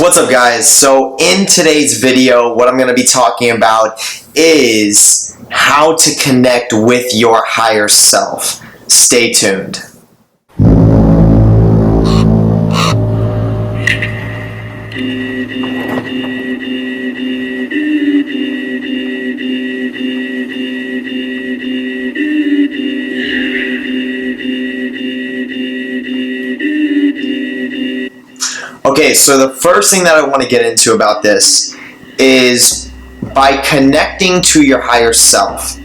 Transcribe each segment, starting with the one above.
What's up, guys? So in today's video, what I'm going to be talking about is how to connect with your higher self. Stay tuned. Okay, so the first thing that I want to get into about this is by connecting to your higher self,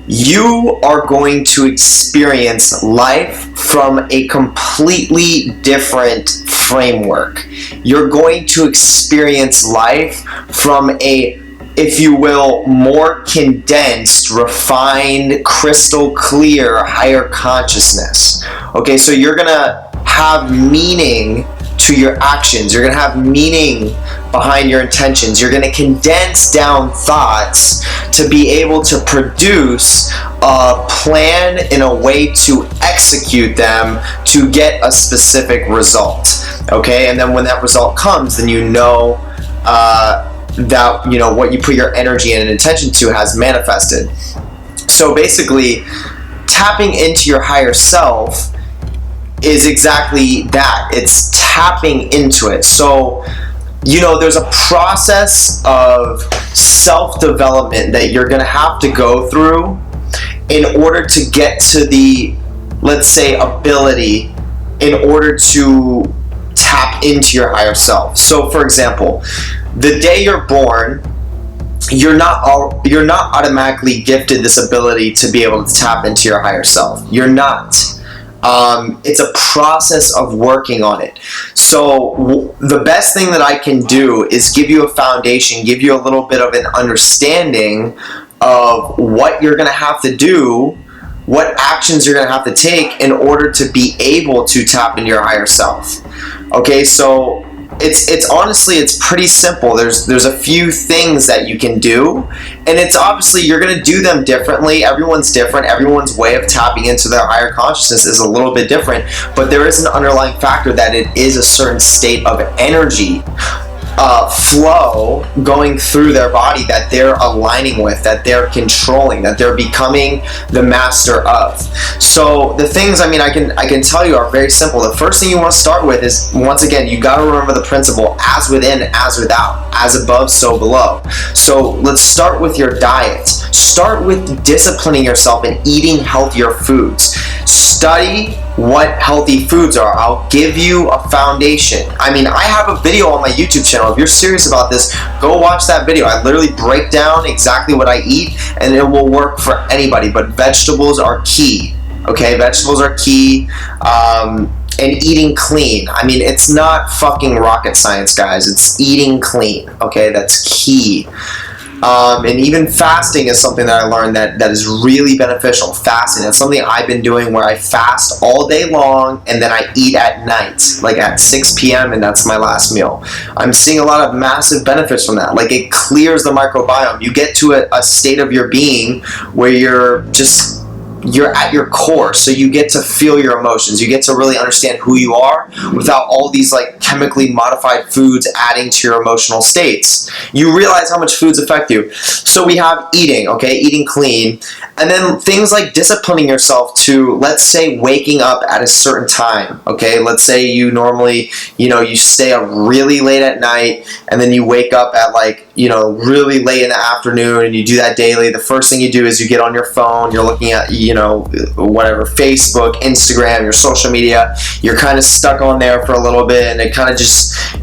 you are going to experience life from a completely different framework. You're going to experience life from a, if you will, more condensed, refined, crystal clear, higher consciousness. Okay, so you're gonna have meaning to your actions. You're going to have meaning behind your intentions. You're going to condense down thoughts to be able to produce a plan in a way to execute them to get a specific result. Okay, and then when that result comes, then you know that what you put your energy and intention to has manifested. So basically, tapping into your higher self is exactly that. It's tapping into it. So, there's a process of self-development that you're going to have to go through in order to get to the, let's say, ability in order to tap into your higher self. So, for example, the day you're born, you're not automatically gifted this ability to be able to tap into your higher self. You're not. It's a process of working on it. So the best thing that I can do is give you a foundation, give you a little bit of an understanding of what you're going to have to do, what actions you're going to have to take in order to be able to tap into your higher self. Okay, so it's honestly, it's pretty simple. There's a few things that you can do, and it's obviously you're going to do them differently. Everyone's different. Everyone's way of tapping into their higher consciousness is a little bit different, but there is an underlying factor that it is a certain state of energy flow going through their body that they're aligning with, that they're controlling, that they're becoming the master of. So the things, I can tell you are very simple. The first thing you want to start with is, once again, you got to remember the principle: as within, as without, as above, so below. So let's start with your diet. Start with disciplining yourself and eating healthier foods. Study what healthy foods are. I'll give you a foundation. I have a video on my YouTube channel. If you're serious about this, go watch that video. I literally break down exactly what I eat, and it will work for anybody. But vegetables are key. Okay, vegetables are key. And eating clean. It's not fucking rocket science, guys. It's eating clean. Okay, that's key. And even fasting is something that I learned that is really beneficial. Fasting, that's something I've been doing, where I fast all day long and then I eat at night, like at 6 p.m. and that's my last meal. I'm seeing a lot of massive benefits from that. Like, it clears the microbiome. You get to a state of your being where you're at your core, so you get to feel your emotions. You get to really understand who you are without all these like chemically modified foods adding to your emotional states. You realize how much foods affect you. So we have eating, okay, eating clean, and then things like disciplining yourself to, let's say, waking up at a certain time. Okay, let's say you normally, you stay up really late at night, and then you wake up at really late in the afternoon, and you do that daily. The first thing you do is you get on your phone, you're looking at whatever, Facebook, Instagram, your social media. You're kind of stuck on there for a little bit, and it kind of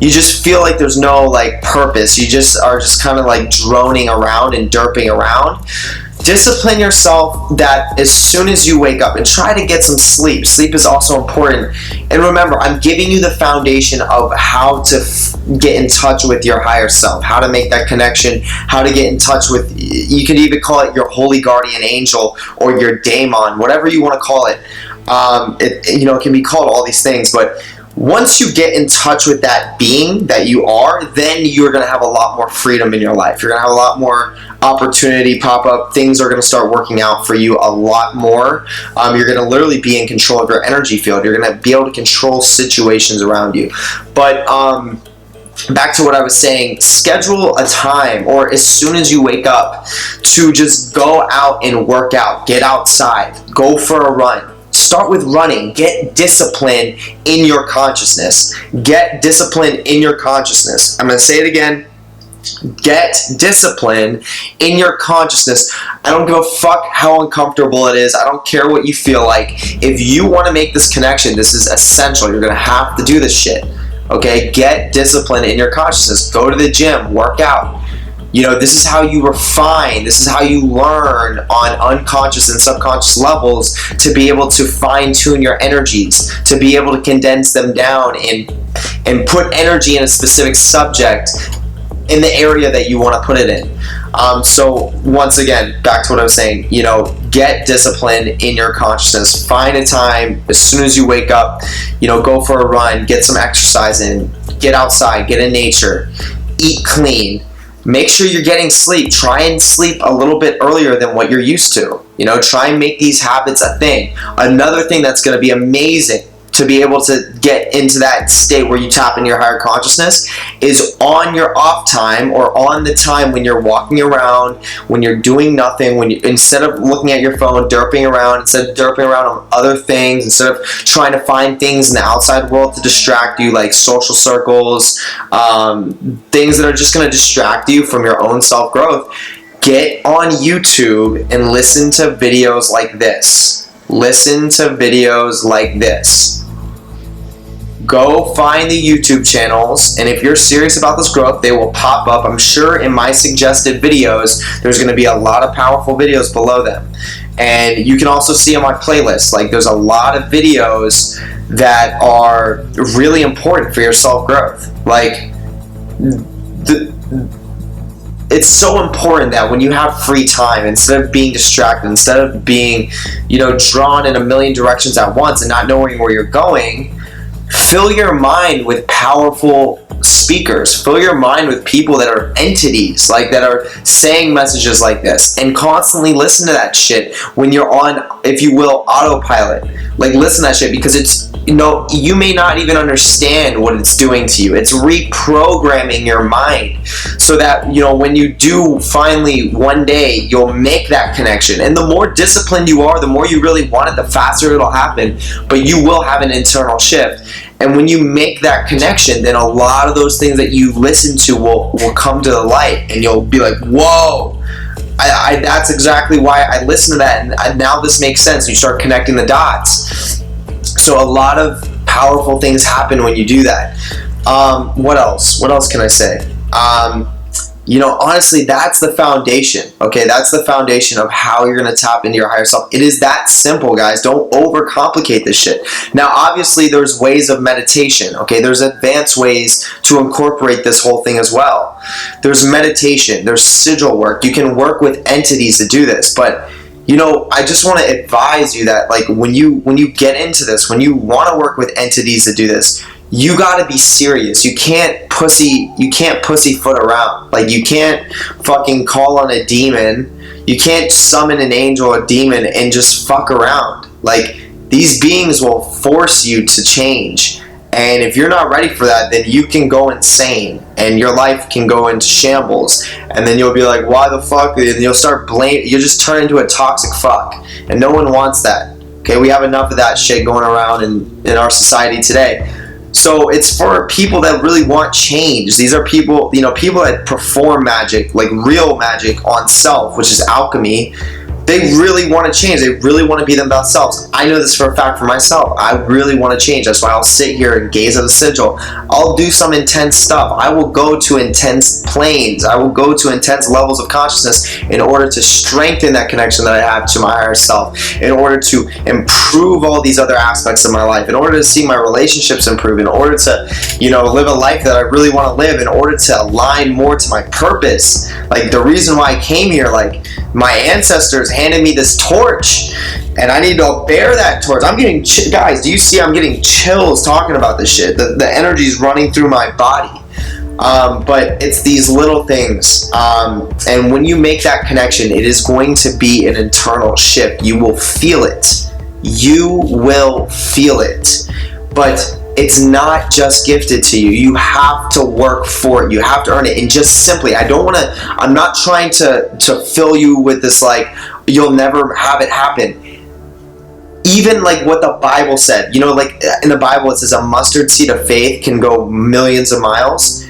you just feel like there's no like purpose. You just are just kind of like droning around and derping around. Discipline yourself that as soon as you wake up, and try to get some sleep. Sleep is also important. And remember, I'm giving you the foundation of how to get in touch with your higher self, how to make that connection, how to get in touch with, you could even call it your holy guardian angel or your daemon, whatever you want to call it. It can be called all these things, but Once you get in touch with that being that you are, then you're going to have a lot more freedom in your life. You're going to have a lot more opportunity pop up. Things are going to start working out for you a lot more. You're going to literally be in control of your energy field. You're going to be able to control situations around you. But back to what I was saying, schedule a time, or as soon as you wake up, to just go out and work out. Get outside. Go for a run. Start with running. Get discipline in your consciousness. Get discipline in your consciousness. I'm going to say it again. Get discipline in your consciousness. I don't give a fuck how uncomfortable it is. I don't care what you feel like. If you want to make this connection, this is essential. You're going to have to do this shit. Okay? Get discipline in your consciousness. Go to the gym. Work out. You know, this is how you refine, this is how you learn on unconscious and subconscious levels to be able to fine-tune your energies, to be able to condense them down and put energy in a specific subject in the area that you want to put it in. So once again, back to what I was saying, you know, get discipline in your consciousness. Find a time as soon as you wake up, you know, go for a run, get some exercise in, get outside, get in nature, eat clean. Make sure you're getting sleep. Try and sleep a little bit earlier than what you're used to. You know, try and make these habits a thing. Another thing that's going to be amazing to be able to get into that state where you tap into your higher consciousness is on your off time, or on the time when you're walking around, when you're doing nothing, when you, instead of looking at your phone, derping around, instead of derping around on other things, instead of trying to find things in the outside world to distract you, like social circles, things that are just going to distract you from your own self-growth, get on YouTube and listen to videos like this. Listen to videos like this. Go find the YouTube channels, and if you're serious about this growth, they will pop up. I'm sure in my suggested videos, there's going to be a lot of powerful videos below them. And you can also see on my playlist, like, there's a lot of videos that are really important for your self-growth. Like, it's so important that when you have free time, instead of being distracted, instead of being, you know, drawn in a million directions at once and not knowing where you're going, fill your mind with powerful speakers. Fill your mind with people that are entities, like, that are saying messages like this, and constantly listen to that shit when you're on, if you will, autopilot. Like, listen to that shit, because it's, you know, you may not even understand what it's doing to you. It's reprogramming your mind so that, you know, when you do finally one day, you'll make that connection. And the more disciplined you are, the more you really want it, the faster it'll happen. But you will have an internal shift. And when you make that connection, then a lot of those things that you listen to will come to the light, and you'll be like, whoa, that's exactly why I listen to that, and now this makes sense. You start connecting the dots. So a lot of powerful things happen when you do that. What else? What else can I say? You know, honestly, that's the foundation. Okay, that's the foundation of how you're going to tap into your higher self. It is that simple, guys. Don't overcomplicate this shit. Now, obviously, there's ways of meditation. Okay, there's advanced ways to incorporate this whole thing as well. There's meditation. There's sigil work. You can work with entities to do this, but you know, I just want to advise you that, like, when you get into this, when you want to work with entities to do this, you got to be serious. You can't pussyfoot around. Like, you can't fucking call on a demon. You can't summon an angel or a demon and just fuck around. Like, these beings will force you to change. And if you're not ready for that, then you can go insane and your life can go into shambles. And then you'll be like, why the fuck? And you'll start you'll just turn into a toxic fuck. And no one wants that. Okay, we have enough of that shit going around in our society today. So it's for people that really want change. These are people, you know, people that perform magic, like real magic on self, which is alchemy. They really want to change. They really want to be themselves. I know this for a fact for myself. I really want to change. That's why I'll sit here and gaze at the sigil. I'll do some intense stuff. I will go to intense planes. I will go to intense levels of consciousness in order to strengthen that connection that I have to my higher self, in order to improve all these other aspects of my life, in order to see my relationships improve, in order to, you know, live a life that I really want to live, in order to align more to my purpose. Like, the reason why I came here, like, my ancestors handed me this torch, and I need to bear that torch. I'm getting, guys, do you see I'm getting chills talking about this shit? The energy's running through my body. But it's these little things, and when you make that connection, it is going to be an internal shift. You will feel it. You will feel it. But it's not just gifted to you. You have to work for it. You have to earn it. And just simply, I'm not trying to fill you with this like, you'll never have it happen. Even like what the Bible said, you know, like in the Bible it says a mustard seed of faith can go millions of miles.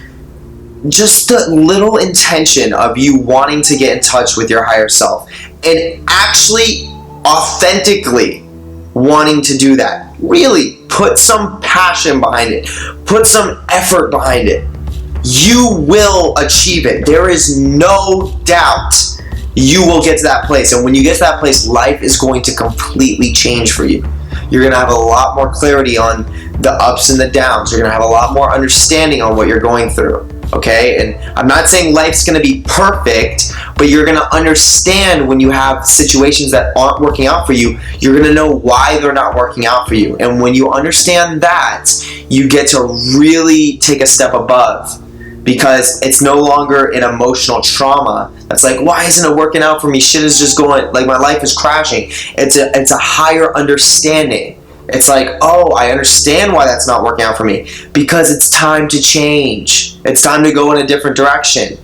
Just the little intention of you wanting to get in touch with your higher self and actually authentically wanting to do that. Really put some passion behind it. Put some effort behind it. You will achieve it. There is no doubt you will get to that place. And when you get to that place, life is going to completely change for you. You're going to have a lot more clarity on the ups and the downs. You're going to have a lot more understanding on what you're going through. Okay, and I'm not saying life's going to be perfect, but you're going to understand when you have situations that aren't working out for you. You're going to know why they're not working out for you. And when you understand that, you get to really take a step above, because it's no longer an emotional trauma that's like, why isn't it working out for me? Shit is just going, like my life is crashing. It's a higher understanding. It's like, oh, I understand why that's not working out for me, because it's time to change. It's time to go in a different direction.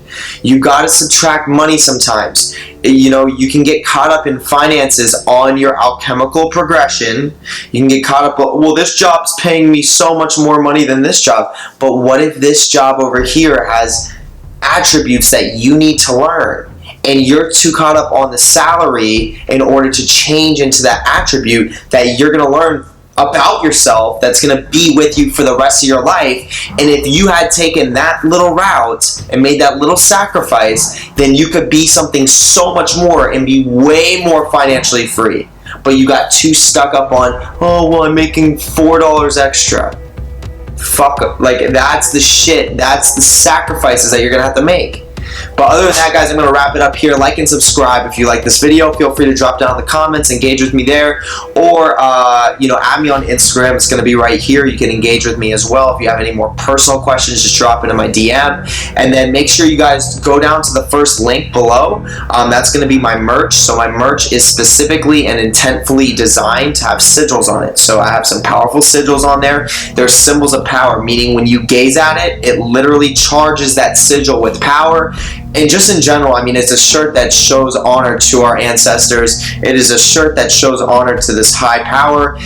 You got to subtract money sometimes. You know, you can get caught up in finances on your alchemical progression. You can get caught up, well, this job's paying me so much more money than this job. But what if this job over here has attributes that you need to learn? And you're too caught up on the salary in order to change into that attribute that you're going to learn about yourself that's going to be with you for the rest of your life. And if you had taken that little route and made that little sacrifice, then you could be something so much more and be way more financially free. But you got too stuck up on, oh, well, I'm making $4 extra. Fuck up. Like, that's the shit. That's the sacrifices that you're going to have to make. But other than that, guys, I'm going to wrap it up here. Like and subscribe if you like this video. Feel free to drop down in the comments, engage with me there, or add me on Instagram. It's going to be right here. You can engage with me as well. If you have any more personal questions, just drop into my DM. And then make sure you guys go down to the first link below. That's going to be my merch. So my merch is specifically and intentfully designed to have sigils on it. So I have some powerful sigils on there. They're symbols of power, meaning when you gaze at it, it literally charges that sigil with power. And just in general, I mean, it's a shirt that shows honor to our ancestors. It is a shirt that shows honor to this high power.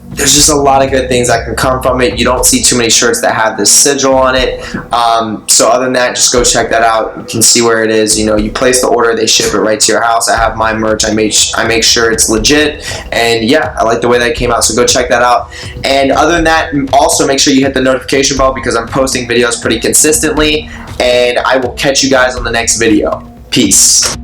There's just a lot of good things that can come from it. You don't see too many shirts that have this sigil on it. So other than that, just go check that out. You can see where it is. You know, you place the order, they ship it right to your house. I have my merch. I make sure it's legit. And yeah, I like the way that came out. So go check that out. And other than that, also make sure you hit the notification bell, because I'm posting videos pretty consistently. And I will catch you guys on the next video. Peace.